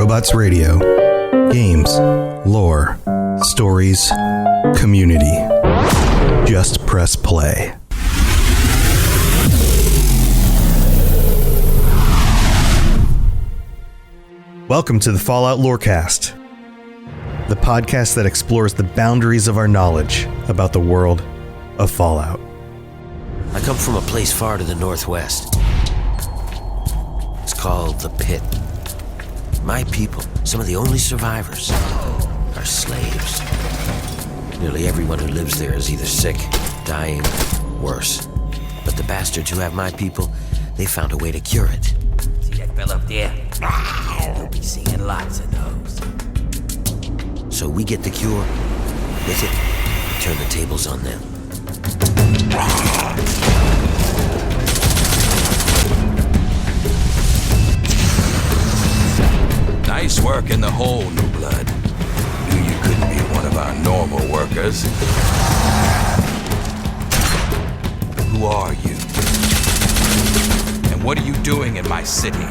Robots Radio. Games, lore, stories, community. Just press play. Welcome to the Fallout Lorecast, the podcast that explores the boundaries of our knowledge about the world of Fallout. I come from a place far to the northwest. It's called The Pit. My people, some of the only survivors, are slaves. Nearly everyone who lives there is either sick, dying, worse. But the bastards who have my people, they found a way to cure it. See that fella up there? You'll be seeing lots of those. So we get the cure. With it, we turn the tables on them. Nice work in the hole, New Blood. Knew you couldn't be one of our normal workers. Who are you? And what are you doing in my city?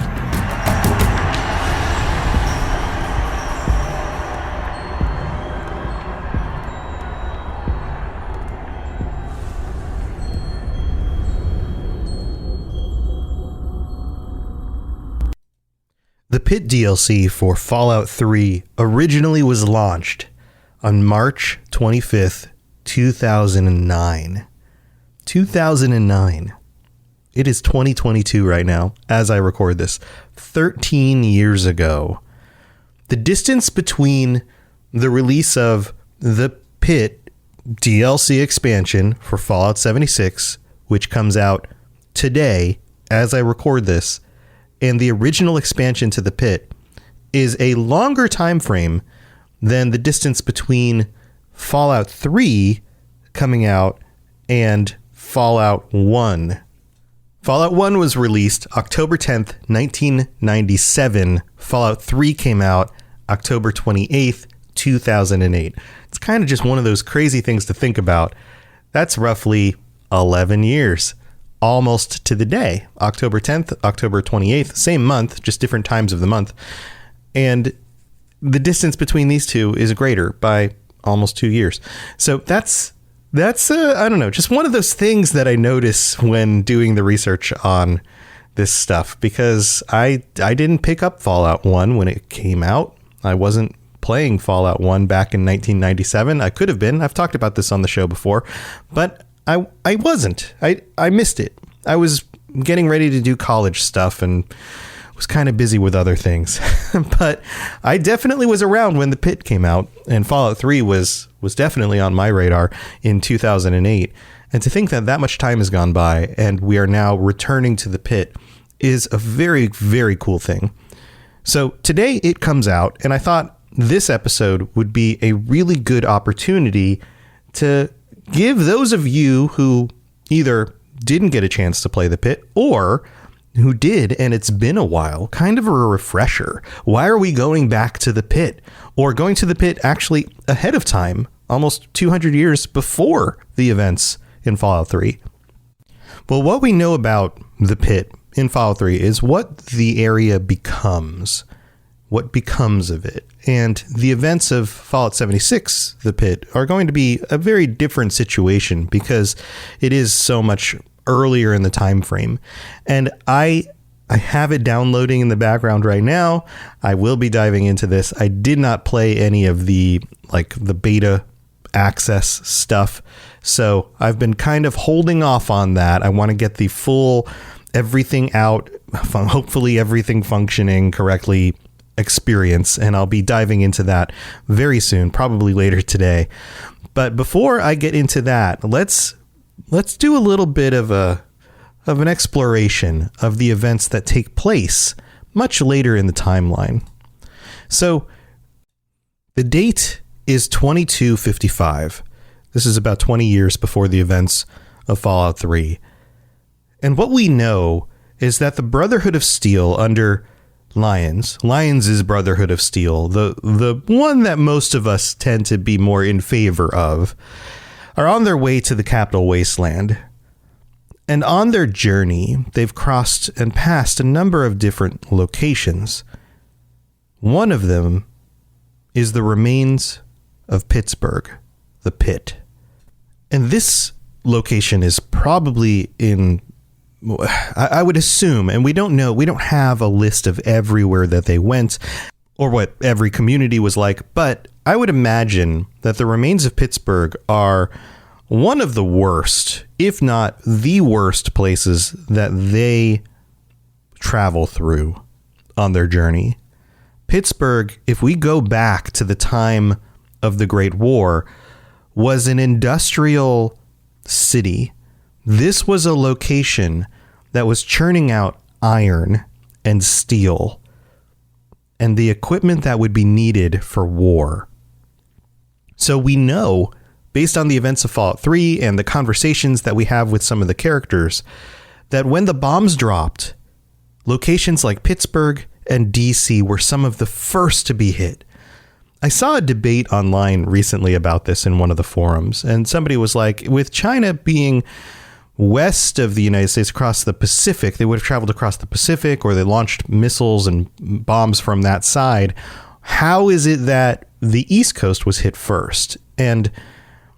The Pit DLC for Fallout 3 originally was launched on March 25th, 2009. 2009. It is 2022 right now, as I record this. 13 years ago. The distance between the release of the Pit DLC expansion for Fallout 76, which comes out today, as I record this, and the original expansion to the Pit is a longer time frame than the distance between Fallout 3 coming out and Fallout 1. Fallout 1 was released October 10th, 1997. Fallout 3 came out October 28th, 2008. It's kind of just one of those crazy things to think about. That's roughly 11 years. Almost to the day, October 10th, October 28th, same month, just different times of the month. And the distance between these two is greater by almost 2 years. So that's I don't know, just one of those things that I notice when doing the research on this stuff, because I didn't pick up Fallout 1 when it came out. I wasn't playing Fallout 1 back in 1997. I could have been. I've talked about this on the show before, but I wasn't. I missed it. I was getting ready to do college stuff and was kind of busy with other things. But I definitely was around when the Pit came out, and Fallout 3 was definitely on my radar in 2008. And to think that that much time has gone by and we are now returning to the Pit is a very, very cool thing. So today it comes out, and I thought this episode would be a really good opportunity to give those of you who either didn't get a chance to play the Pit or who did, and it's been a while, kind of a refresher. Why are we going back to the Pit, or going to the Pit actually ahead of time, almost 200 years before the events in Fallout 3? Well, what we know about the Pit in Fallout 3 is what the area becomes, what becomes of it. And the events of Fallout 76, the Pit, are going to be a very different situation because it is so much earlier in the time frame. And I have it downloading in the background right now. I will be diving into this. I did not play any of the beta access stuff, so I've been kind of holding off on that. I want to get the full everything out, hopefully everything functioning correctly experience, and I'll be diving into that very soon, probably later today. But before I get into that, let's do a little bit of an exploration of the events that take place much later in the timeline. So the date is 2255. This is about 20 years before the events of Fallout 3. And what we know is that the Brotherhood of Steel under Lyons' Brotherhood of Steel, the one that most of us tend to be more in favor of, are on their way to the Capital Wasteland. And on their journey, they've crossed and passed a number of different locations. One of them is the remains of Pittsburgh, the Pit. And this location is probably in, I would assume, and we don't know, we don't have a list of everywhere that they went or what every community was like, but I would imagine that the remains of Pittsburgh are one of the worst, if not the worst places that they travel through on their journey. Pittsburgh, if we go back to the time of the Great War, was an industrial city. This was a location that was churning out iron and steel and the equipment that would be needed for war. So we know, based on the events of Fallout 3 and the conversations that we have with some of the characters, that when the bombs dropped, locations like Pittsburgh and DC were some of the first to be hit. I saw a debate online recently about this in one of the forums, and somebody was like, with China being west of the United States across the Pacific, they would have traveled across the Pacific, or they launched missiles and bombs from that side. How is it that the East Coast was hit first? And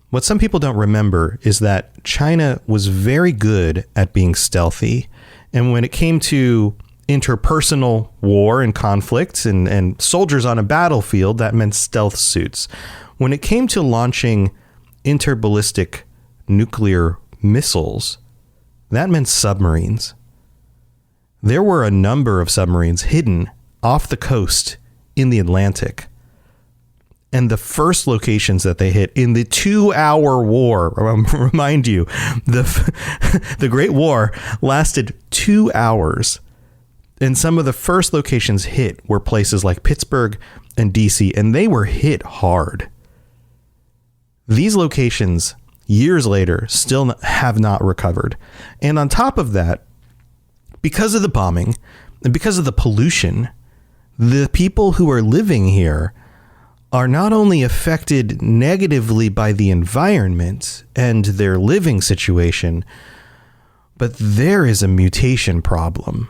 what some people don't remember is that China was very good at being stealthy. And when it came to interpersonal war and conflicts and soldiers on a battlefield, that meant stealth suits. When it came to launching interballistic nuclear missiles, that meant submarines. There were a number of submarines hidden off the coast in the Atlantic. And the first locations that they hit in the 2-hour war, remind you, the Great War lasted 2 hours. And some of the first locations hit were places like Pittsburgh and DC, and they were hit hard. These locations, years later, still have not recovered. And on top of that, because of the bombing and because of the pollution, the people who are living here are not only affected negatively by the environment and their living situation, but there is a mutation problem.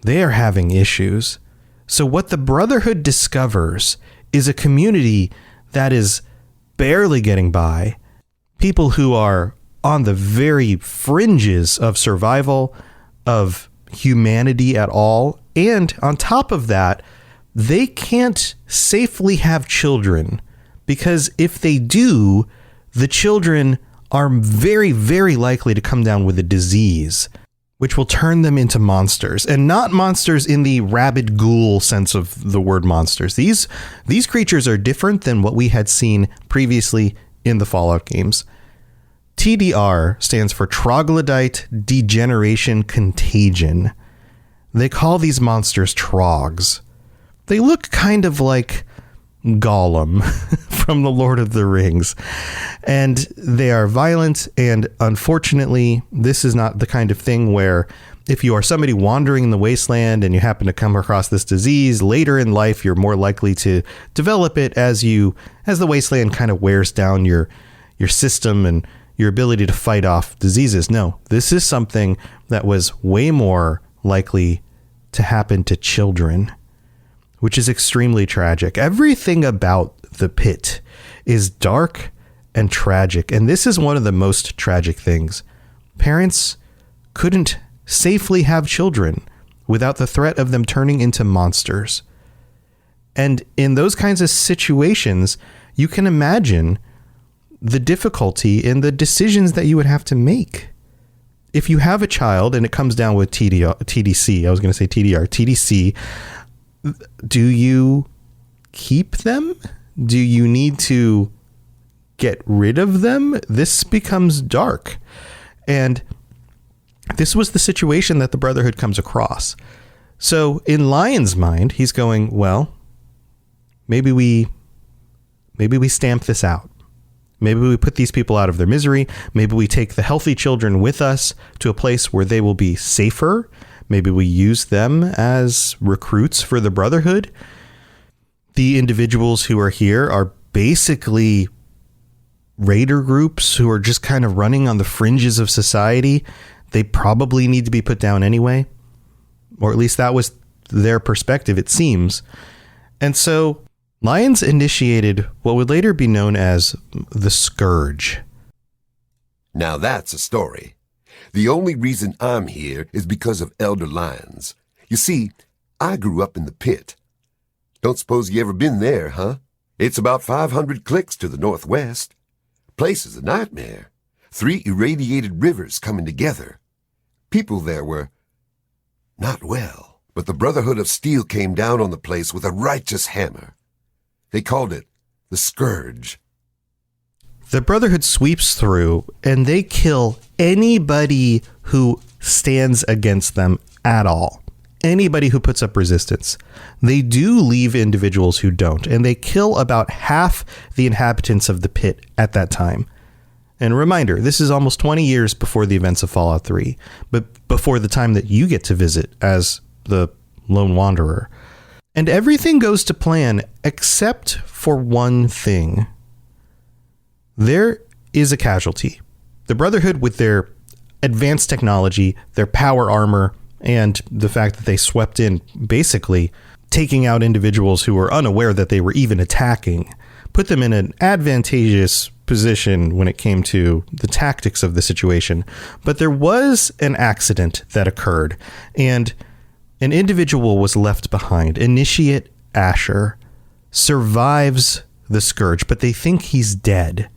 They are having issues. So what the Brotherhood discovers is a community that is barely getting by, people who are on the very fringes of survival, of humanity at all. And on top of that, they can't safely have children, because if they do, the children are very, very likely to come down with a disease, which will turn them into monsters, and not monsters in the rabid ghoul sense of the word monsters. These creatures are different than what we had seen previously in the Fallout games. TDR stands for Troglodyte Degeneration Contagion. They call these monsters trogs. They look kind of like Gollum from the Lord of the Rings, and they are violent. And unfortunately, this is not the kind of thing where if you are somebody wandering in the wasteland and you happen to come across this disease later in life, you're more likely to develop it as the wasteland kind of wears down your system and your ability to fight off diseases. No, this is something that was way more likely to happen to children, which is extremely tragic. Everything about the pit is dark and tragic, and this is one of the most tragic things. Parents couldn't safely have children without the threat of them turning into monsters. And in those kinds of situations, you can imagine the difficulty in the decisions that you would have to make. If you have a child and it comes down with TDC, I was going to say TDR, TDC, do you keep them? Do you need to get rid of them? This becomes dark. And this was the situation that the Brotherhood comes across. So in Lion's mind, he's going, well, maybe we stamp this out. Maybe we put these people out of their misery. Maybe we take the healthy children with us to a place where they will be safer. Maybe we use them as recruits for the Brotherhood. The individuals who are here are basically raider groups who are just kind of running on the fringes of society. They probably need to be put down anyway, or at least that was their perspective, it seems. And so Lyons initiated what would later be known as the Scourge. Now that's a story. The only reason I'm here is because of Elder Lyons. You see, I grew up in the pit. Don't suppose you ever been there, huh? It's about 500 clicks to the northwest. Place is a nightmare. 3 irradiated rivers coming together. People there were not well, but the Brotherhood of Steel came down on the place with a righteous hammer. They called it the Scourge. The Brotherhood sweeps through and they kill anybody who stands against them at all. Anybody who puts up resistance. They do leave individuals who don't, and they kill about half the inhabitants of the pit at that time. And a reminder, this is almost 20 years before the events of Fallout 3, but before the time that you get to visit as the lone wanderer. And everything goes to plan except for one thing. There is a casualty. The Brotherhood, with their advanced technology, their power armor, and the fact that they swept in, basically taking out individuals who were unaware that they were even attacking, put them in an advantageous position when it came to the tactics of the situation. But there was an accident that occurred, and an individual was left behind. Initiate Asher survives the Scourge, but they think he's dead.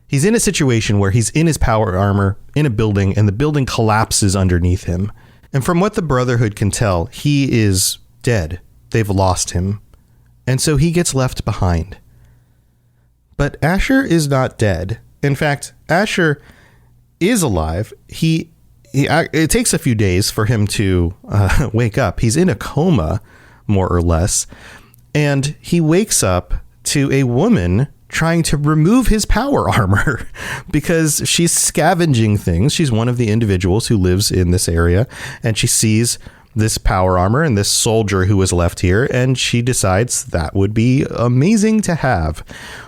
He's in a situation where he's in his power armor in a building, and the building collapses underneath him. And from what the Brotherhood can tell, he is dead. They've lost him. And so he gets left behind. But Asher is not dead. In fact, Asher is alive. It takes a few days for him to wake up. He's in a coma, more or less. And he wakes up to a woman trying to remove his power armor because she's scavenging things. She's one of the individuals who lives in this area, and she sees this power armor and this soldier who was left here, and she decides that would be amazing to have.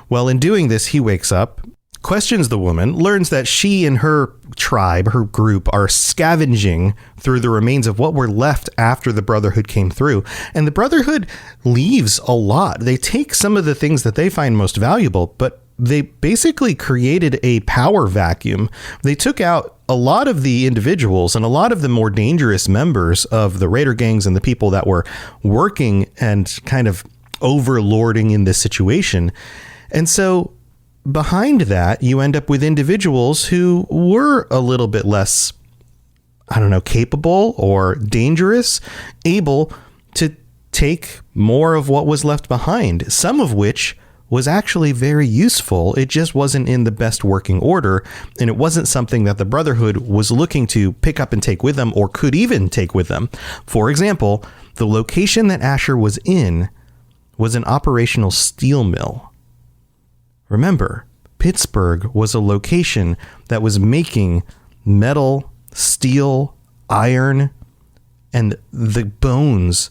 Well, in doing this, he wakes up, questions the woman, learns that she and her tribe, her group, are scavenging through the remains of what were left after the Brotherhood came through. And the Brotherhood leaves a lot. They take some of the things that they find most valuable, but they basically created a power vacuum. They took out a lot of the individuals and a lot of the more dangerous members of the raider gangs and the people that were working and kind of overlording in this situation. And so behind that, you end up with individuals who were a little bit less, capable or dangerous, able to take more of what was left behind, some of which was actually very useful. It just wasn't in the best working order, and it wasn't something that the Brotherhood was looking to pick up and take with them or could even take with them. For example, the location that Asher was in was an operational steel mill. Remember, Pittsburgh was a location that was making metal, steel, iron, and the bones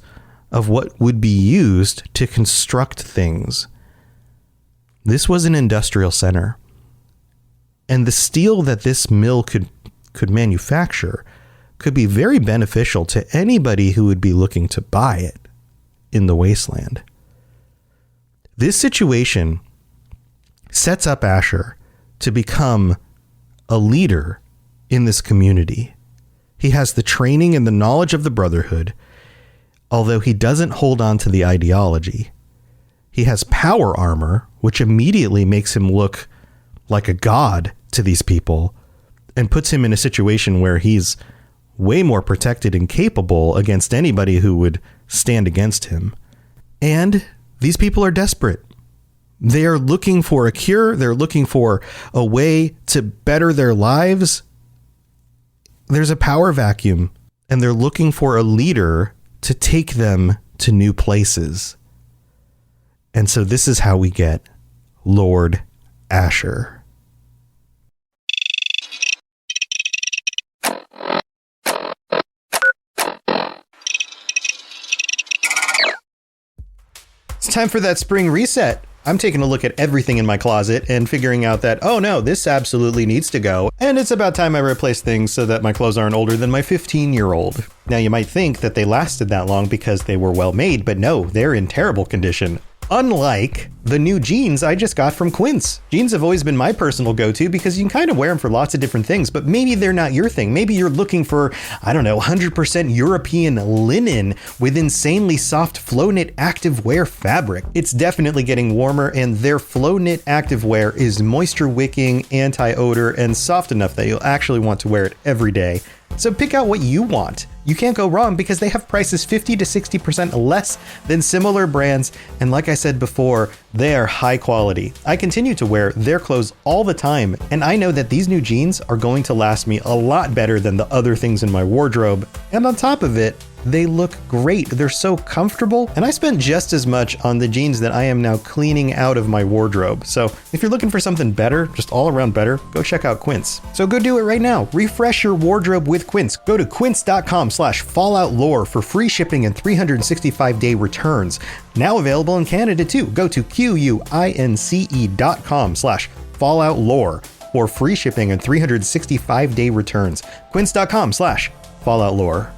of what would be used to construct things. This was an industrial center. And the steel that this mill could manufacture could be very beneficial to anybody who would be looking to buy it in the wasteland. This situation sets up Asher to become a leader in this community. He has the training and the knowledge of the Brotherhood, although he doesn't hold on to the ideology. He has power armor, which immediately makes him look like a god to these people and puts him in a situation where he's way more protected and capable against anybody who would stand against him. And these people are desperate. They are looking for a cure. They're looking for a way to better their lives. There's a power vacuum, and they're looking for a leader to take them to new places. And so this is how we get Lord Asher. It's time for that spring reset. I'm taking a look at everything in my closet and figuring out that, oh no, this absolutely needs to go. And it's about time I replace things so that my clothes aren't older than my 15-year-old. Now you might think that they lasted that long because they were well made, but no, they're in terrible condition. Unlike the new jeans I just got from Quince. Jeans have always been my personal go-to because you can kind of wear them for lots of different things, but maybe they're not your thing. Maybe you're looking for, 100% European linen with insanely soft flow knit activewear fabric. It's definitely getting warmer, and their flow knit activewear is moisture wicking, anti-odor, and soft enough that you'll actually want to wear it every day. So pick out what you want. You can't go wrong because they have prices 50 to 60% less than similar brands. And like I said before, they are high quality. I continue to wear their clothes all the time, and I know that these new jeans are going to last me a lot better than the other things in my wardrobe. And on top of it, they look great. They're so comfortable. And I spent just as much on the jeans that I am now cleaning out of my wardrobe. So if you're looking for something better, just all around better, go check out Quince. So go do it right now. Refresh your wardrobe with Quince. Go to quince.com/falloutlore for free shipping and 365-day returns. Now available in Canada too. Go to quince.com/falloutlore for free shipping and 365-day returns. Quince.com/falloutlore.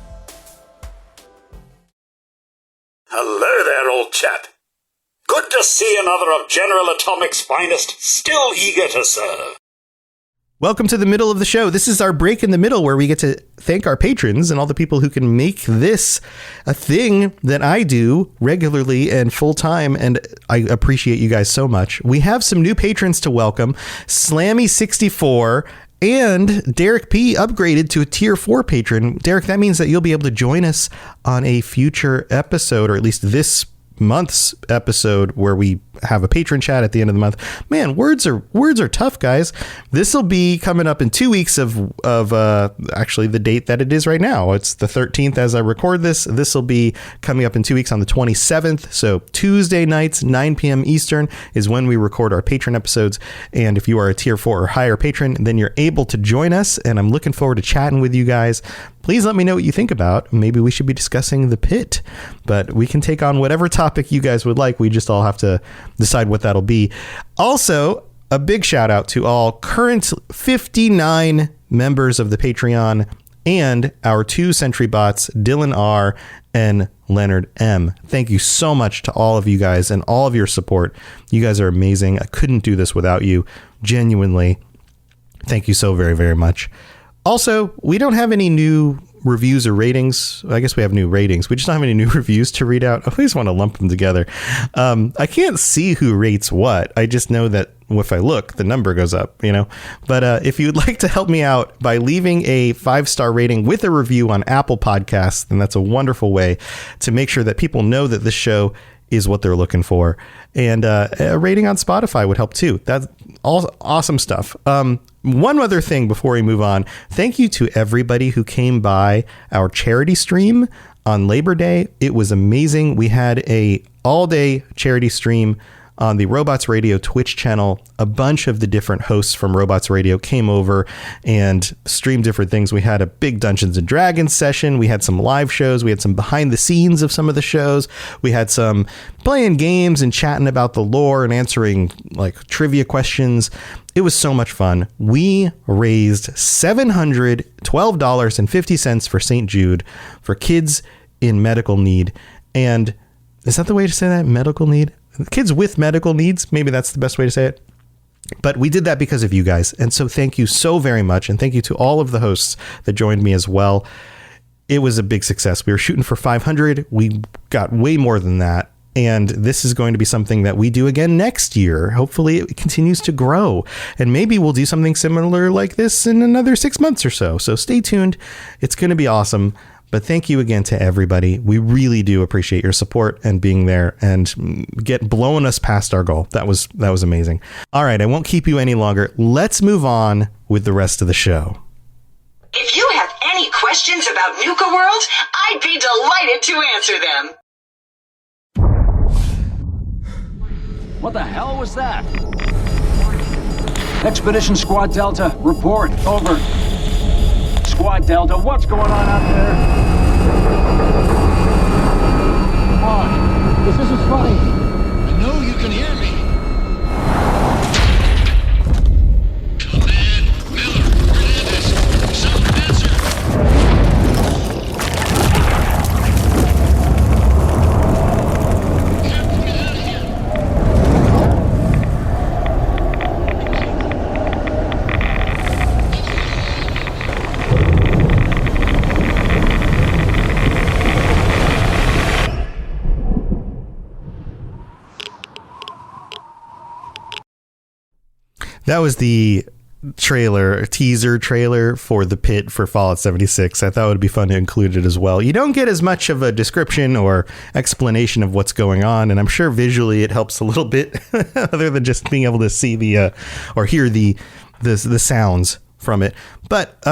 Hello there, old chap. Good to see another of General Atomic's finest, still eager to serve. Welcome to the middle of the show. This is our break in the middle where we get to thank our patrons and all the people who can make this a thing that I do regularly and full time. And I appreciate you guys so much. We have some new patrons to welcome. Slammy64 and Derek P upgraded to a tier 4 patron. Derek, that means that you'll be able to join us on a future episode, or at least this month's episode, where we have a patron chat at the end of the month. Man, words are tough, guys. This will be coming up in 2 weeks of actually the date that it is right now. It's the 13th as I record this. This will be coming up in 2 weeks on the 27th. So Tuesday nights, 9 p.m. Eastern is when we record our patron episodes. And if you are a tier 4 or higher patron, then you're able to join us. And I'm looking forward to chatting with you guys. Please let me know what you think about. Maybe we should be discussing the pit, but we can take on whatever topic you guys would like. We just all have to decide what that'll be. Also, a big shout out to all current 59 members of the Patreon and our 2 Sentry bots, Dylan R and Leonard M. Thank you so much to all of you guys and all of your support. You guys are amazing. I couldn't do this without you. Genuinely. Thank you so very, very much. Also, we don't have any new reviews or ratings. I guess we have new ratings. We just don't have any new reviews to read out. I always want to lump them together. I can't see who rates what. I just know that if I look, the number goes up, But if you'd like to help me out by leaving a 5-star rating with a review on Apple Podcasts, then that's a wonderful way to make sure that people know that this show is what they're looking for. And a rating on Spotify would help too. That's all awesome stuff. One other thing before we move on. Thank you to everybody who came by our charity stream on Labor Day. It was amazing. We had a all-day charity stream on the Robots Radio Twitch channel. A bunch of the different hosts from Robots Radio came over and streamed different things. We had a big Dungeons and Dragons session. We had some live shows. We had some behind the scenes of some of the shows. We had some playing games and chatting about the lore and answering like trivia questions. It was so much fun. We raised $712.50 for St. Jude for kids in medical need. And is that the way to say that? Medical need? Kids with medical needs. Maybe that's the best way to say it. But we did that because of you guys. And so thank you so very much. And thank you to all of the hosts that joined me as well. It was a big success. We were shooting for 500. We got way more than that. And this is going to be something that we do again next year. Hopefully it continues to grow. And maybe we'll do something similar like this in another 6 months or so. So stay tuned. It's going to be awesome. But thank you again to everybody. We really do appreciate your support and being there and blowing us past our goal. That was amazing. All right, I won't keep you any longer. Let's move on with the rest of the show. If you have any questions about Nuka World, I'd be delighted to answer them. What the hell was that? Expedition Squad Delta, report. Over. Squad Delta, what's going on out there? Come on. This isn't funny. I know you can hear me. That was the teaser trailer for The Pit for Fallout 76. I thought it would be fun to include it as well. You don't get as much of a description or explanation of what's going on, and I'm sure visually it helps a little bit other than just being able to see the or hear the sounds from it. But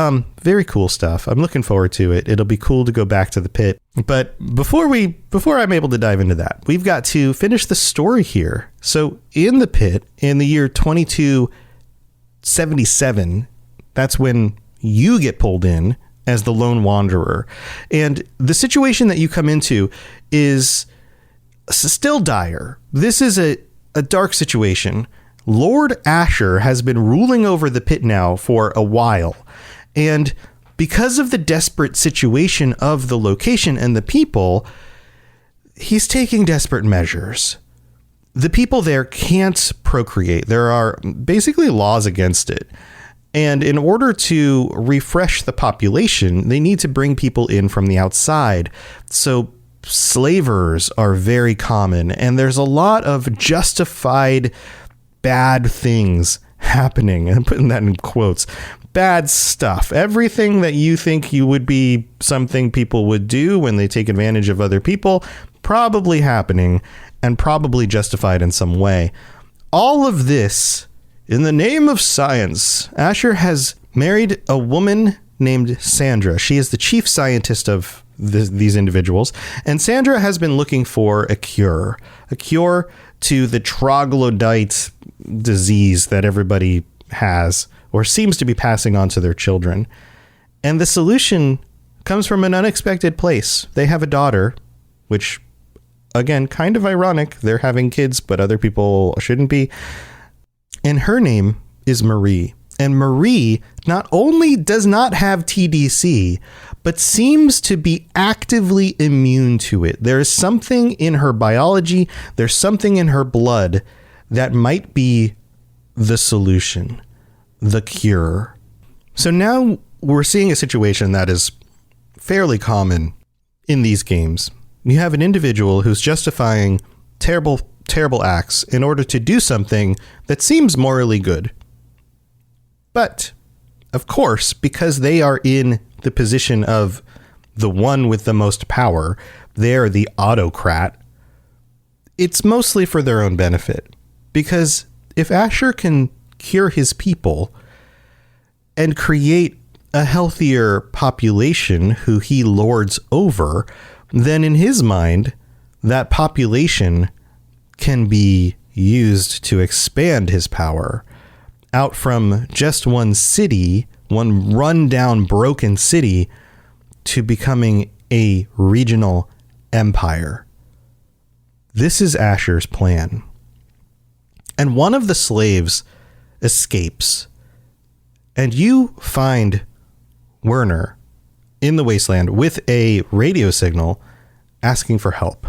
very cool stuff. I'm looking forward to it. It'll be cool to go back to The Pit. But before I'm able to dive into that, we've got to finish the story here. So in The Pit, in the year 2277, that's when you get pulled in as the lone wanderer. And the situation that you come into is still dire. This is a dark situation. Lord Asher has been ruling over the pit now for a while. And because of the desperate situation of the location and the people, he's taking desperate measures. The people there can't procreate. There are basically laws against it. And in order to refresh the population, they need to bring people in from the outside. So slavers are very common, and there's a lot of justified bad things happening. I'm putting that in quotes. Bad stuff. Everything that you think you would be something people would do when they take advantage of other people, probably happening and probably justified in some way. All of this in the name of science. Asher has married a woman named Sandra. She is the chief scientist of these individuals. And Sandra has been looking for a cure to the troglodyte disease that everybody has or seems to be passing on to their children. And the solution comes from an unexpected place. They have a daughter, which, again, kind of ironic. They're having kids, but other people shouldn't be. And her name is Marie. And Marie not only does not have TDC, but seems to be actively immune to it. There is something in her biology, there's something in her blood that might be the solution, the cure. So now we're seeing a situation that is fairly common in these games. You have an individual who's justifying terrible acts in order to do something that seems morally good. But, of course, because they are in the position of the one with the most power, they're the autocrat, it's mostly for their own benefit. Because if Asher can cure his people and create a healthier population who he lords over, then in his mind, that population can be used to expand his power out from just one city, one rundown, broken city, to becoming a regional empire. This is Asher's plan. And one of the slaves escapes, and you find Werner in the wasteland with a radio signal asking for help.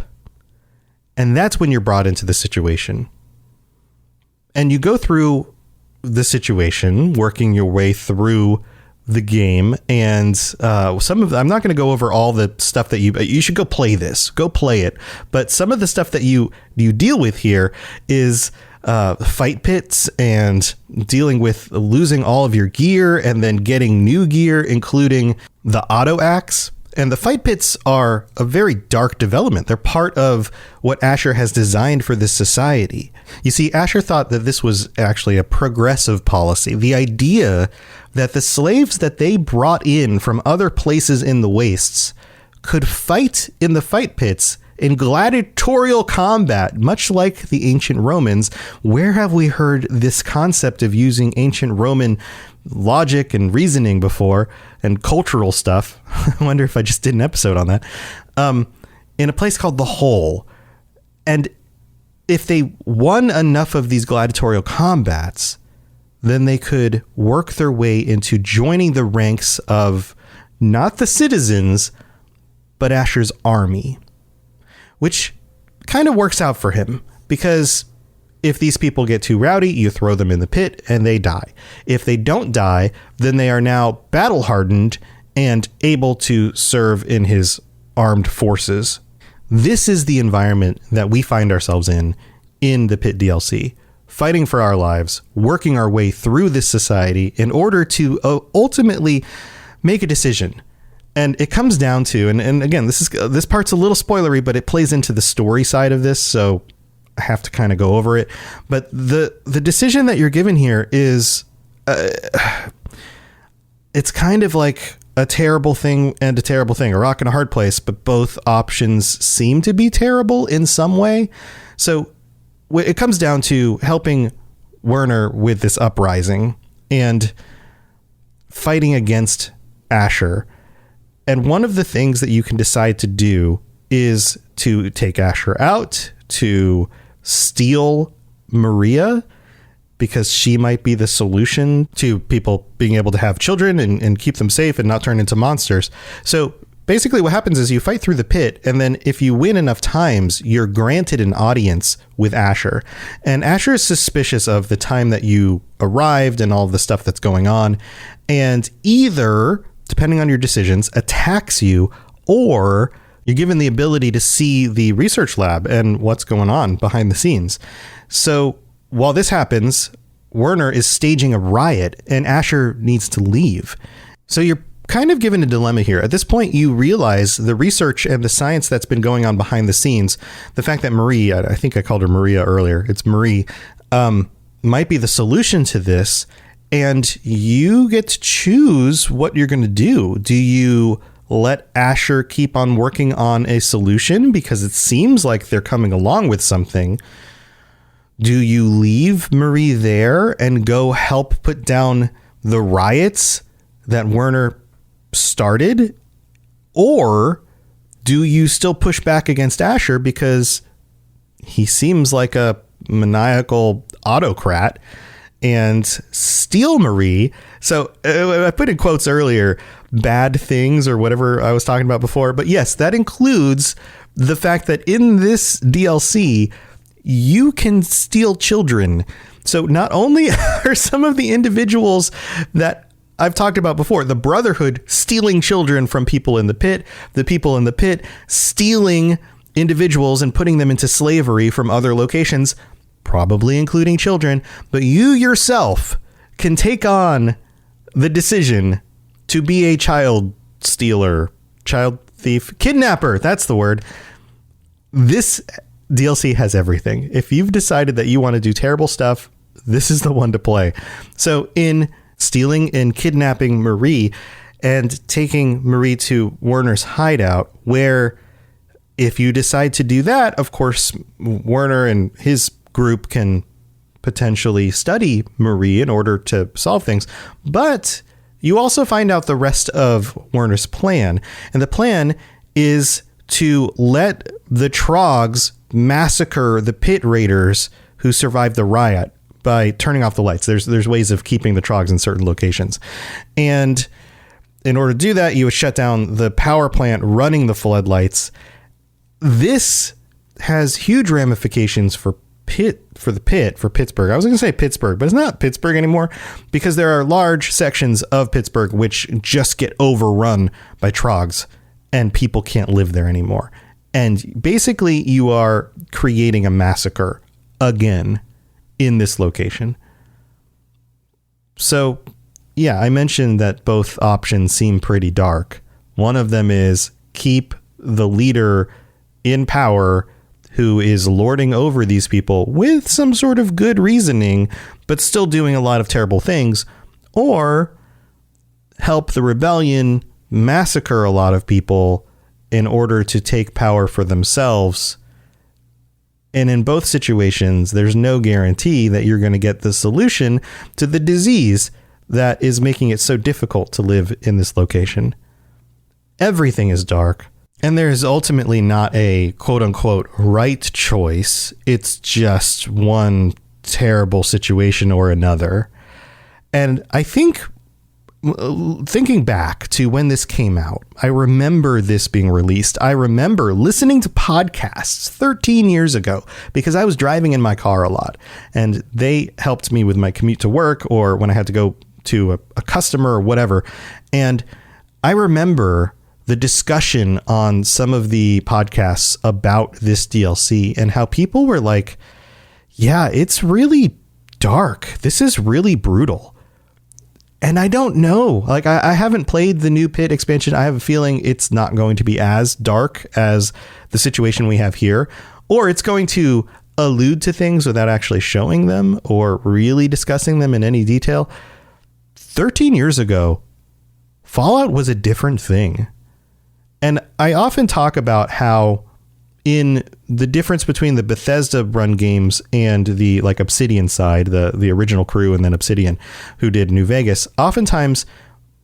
And that's when you're brought into the situation. And you go through the situation, working your way through the game, and I'm not going to go over all the stuff that you should go play this. Go play it. But some of the stuff that you deal with here is fight pits and dealing with losing all of your gear and then getting new gear, including the auto axe. And the fight pits are a very dark development. They're part of what Asher has designed for this society. You see, Asher thought that this was actually a progressive policy. The idea that the slaves that they brought in from other places in the wastes could fight in the fight pits in gladiatorial combat, much like the ancient Romans. Where have we heard this concept of using ancient Roman logic and reasoning before, and cultural stuff? I wonder if I just did an episode on that. In a place called the Hole. And if they won enough of these gladiatorial combats, then they could work their way into joining the ranks of not the citizens, but Asher's army, which kind of works out for him, because if these people get too rowdy, you throw them in the pit and they die. If they don't die, then they are now battle hardened and able to serve in his armed forces. This is the environment that we find ourselves in the Pit DLC. fighting for our lives, working our way through this society in order to ultimately make a decision. And it comes down to, and again, this part's a little spoilery, but it plays into the story side of this, so I have to kind of go over it. But the decision that you're given here is, it's kind of like a terrible thing and a terrible thing, a rock and a hard place, but both options seem to be terrible in some way. So it comes down to helping Werner with this uprising and fighting against Asher. And one of the things that you can decide to do is to take Asher out, to steal Maria, because she might be the solution to people being able to have children and keep them safe and not turn into monsters. So basically what happens is you fight through the pit, and then if you win enough times, you're granted an audience with Asher. And Asher is suspicious of the time that you arrived and all of the stuff that's going on, and either, depending on your decisions, attacks you, or you're given the ability to see the research lab and what's going on behind the scenes. So while this happens, Werner is staging a riot and Asher needs to leave. So you're kind of given a dilemma here. At this point, you realize the research and the science that's been going on behind the scenes, the fact that Marie, I think I called her Maria earlier, it's Marie, might be the solution to this. And you get to choose what you're going to do. Do you let Asher keep on working on a solution because it seems like they're coming along with something? Do you leave Marie there and go help put down the riots that Werner started? Or do you still push back against Asher because he seems like a maniacal autocrat, and steal Marie? So I put in quotes earlier, bad things or whatever I was talking about before. But yes, that includes the fact that in this DLC, you can steal children. So not only are some of the individuals that I've talked about before, the Brotherhood stealing children from people in the pit, the people in the pit stealing individuals and putting them into slavery from other locations, probably including children, but you yourself can take on the decision to be a child stealer, child thief, kidnapper. That's the word. This DLC has everything. If you've decided that you want to do terrible stuff, this is the one to play. So in stealing and kidnapping Marie and taking Marie to Werner's hideout, where if you decide to do that, of course, Werner and his group can potentially study Marie in order to solve things. But you also find out the rest of Werner's plan. And the plan is to let the Trogs massacre the pit raiders who survived the riot by turning off the lights. There's ways of keeping the Trogs in certain locations. And in order to do that, you would shut down the power plant running the floodlights. This has huge ramifications for Pittsburgh. I was going to say Pittsburgh, but it's not Pittsburgh anymore, because there are large sections of Pittsburgh which just get overrun by Trogs and people can't live there anymore. And basically you are creating a massacre again in this location. So yeah, I mentioned that both options seem pretty dark. One of them is keep the leader in power who is lording over these people with some sort of good reasoning, but still doing a lot of terrible things, or help the rebellion massacre a lot of people in order to take power for themselves. And in both situations, there's no guarantee that you're going to get the solution to the disease that is making it so difficult to live in this location. Everything is dark. And there is ultimately not a quote unquote right choice. It's just one terrible situation or another. And I think, thinking back to when this came out, I remember this being released. I remember listening to podcasts 13 years ago because I was driving in my car a lot, and they helped me with my commute to work or when I had to go to a customer or whatever. And I remember the discussion on some of the podcasts about this DLC and how people were like, yeah, it's really dark. This is really brutal. And I don't know. Like, I haven't played the new Pit expansion. I have a feeling it's not going to be as dark as the situation we have here, or it's going to allude to things without actually showing them or really discussing them in any detail. 13 years ago, Fallout was a different thing. And I often talk about how in the difference between the Bethesda run games and the like Obsidian side, the original crew and then Obsidian who did New Vegas, oftentimes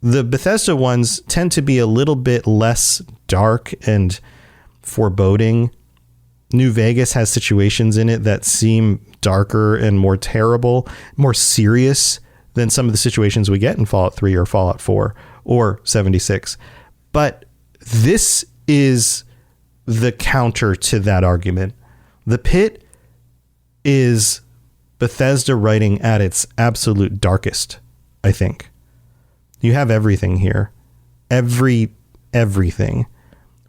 the Bethesda ones tend to be a little bit less dark and foreboding. New Vegas has situations in it that seem darker and more terrible, more serious than some of the situations we get in Fallout 3 or Fallout 4 or 76. But this is the counter to that argument. The Pit is Bethesda writing at its absolute darkest, I think. You have everything here. Everything.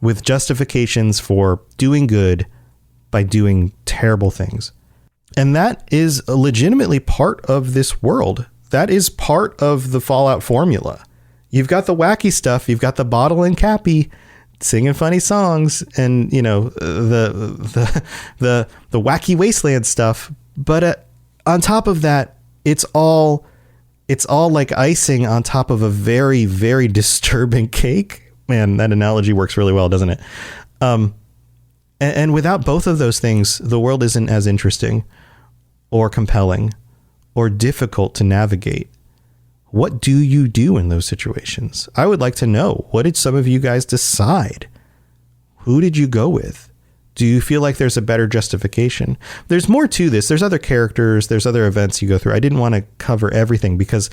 With justifications for doing good by doing terrible things. And that is legitimately part of this world. That is part of the Fallout formula. You've got the wacky stuff. You've got the Bottle and Cappy singing funny songs and, you know, the wacky wasteland stuff. But on top of that, it's all like icing on top of a very, very disturbing cake. Man, that analogy works really well, doesn't it? And without both of those things, the world isn't as interesting or compelling or difficult to navigate. What do you do in those situations? I would like to know. What did some of you guys decide? Who did you go with? Do you feel like there's a better justification? There's more to this. There's other characters. There's other events you go through. I didn't want to cover everything because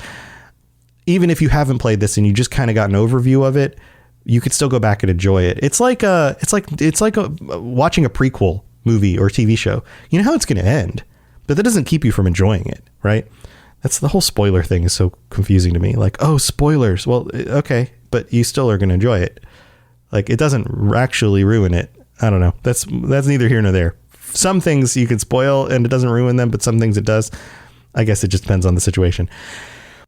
even if you haven't played this and you just kind of got an overview of it, you could still go back and enjoy it. It's like watching a prequel movie or TV show. You know how it's going to end, but that doesn't keep you from enjoying it, right? That's the whole spoiler thing is so confusing to me. Like, oh, spoilers. Well, okay, but you still are going to enjoy it. Like, it doesn't actually ruin it. I don't know. That's neither here nor there. Some things you can spoil and it doesn't ruin them, but some things it does. I guess it just depends on the situation.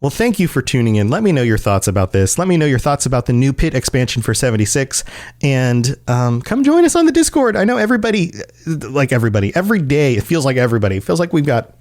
Well, thank you for tuning in. Let me know your thoughts about this. Let me know your thoughts about the new Pit expansion for 76. And come join us on the Discord. I know every day, it feels like everybody. It feels like we've got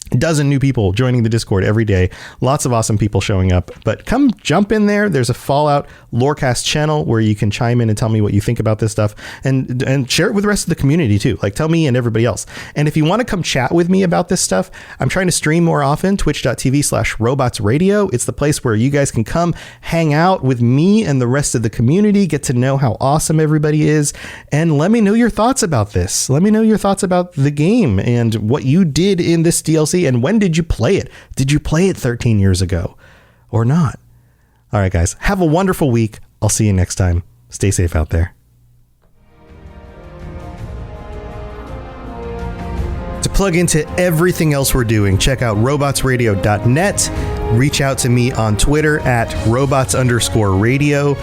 a dozen new people joining the Discord every day. Lots of awesome people showing up. But come jump in there. There's a Fallout Lorecast channel where you can chime in and tell me what you think about this stuff and share it with the rest of the community too. Like, tell me and everybody else. And if you want to come chat with me about this stuff, I'm trying to stream more often. Twitch.tv/robotsradio. It's the place where you guys can come hang out with me and the rest of the community, get to know how awesome everybody is, and let me know your thoughts about this. Let me know your thoughts about the game and what you did in this DLC. And when did you play it? Did you play it 13 years ago or not? All right, guys, have a wonderful week. I'll see you next time. Stay safe out there. To plug into everything else we're doing, check out robotsradio.net. Reach out to me on Twitter at robots_radio.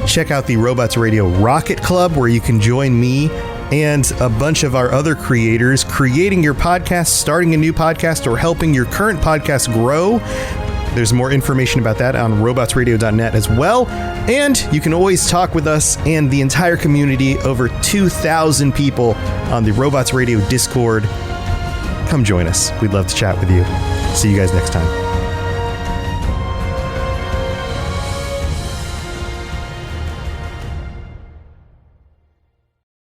Check out the Robots Radio Rocket Club, where you can join me and a bunch of our other creators creating your podcast, starting a new podcast, or helping your current podcast grow. There's more information about that on robotsradio.net as well. And you can always talk with us and the entire community, over 2,000 people on the Robots Radio Discord. Come join us. We'd love to chat with you. See you guys next time.